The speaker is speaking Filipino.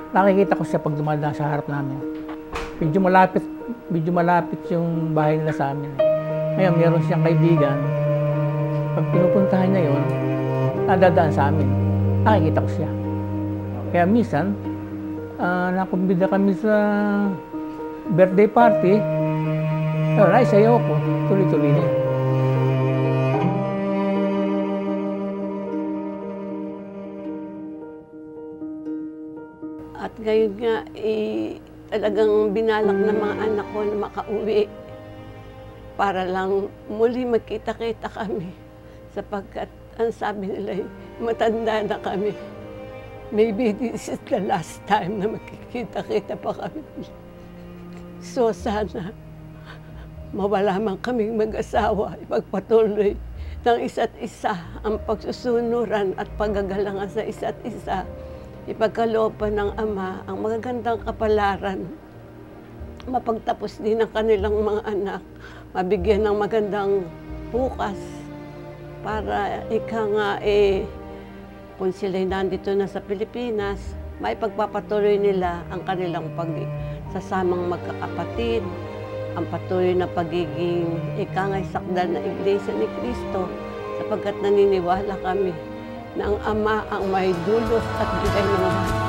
Nakikita ko siya pag dumadaan sa harap namin. Medyo malapit yung bahay nila sa amin. Ngayon, meron siyang kaibigan. Pag pinupuntahan niya yun, nadadaan sa amin. Nakikita ko siya. Kaya minsan, nakumbida kami sa birthday party. Naisayaw ko, tuloy-tuloy na. At ngayon nga, talagang binalak ng mga anak ko na makauwi para lang muli magkita-kita kami. Sapagkat ang sabi nila, matanda na kami. Maybe this is the last time na magkikita-kita pa kami. So sana, mawala man kaming mag-asawa, ipagpatuloy ng isa't isa ang pagsusunuran at paggagalangan sa isa't isa. Ipagkalooban ng Ama ang magagandang kapalaran, mapagtapos din ang kanilang mga anak, mabigyan ng magandang bukas para kung sila'y nandito na sa Pilipinas, may pagpapatuloy nila ang kanilang pagsasamang magkakapatid, ang patuloy na pagiging sakdal na Iglesia ni Cristo, sapagkat naniniwala kami na ang Ama ang may dulot at bigay ng lahat.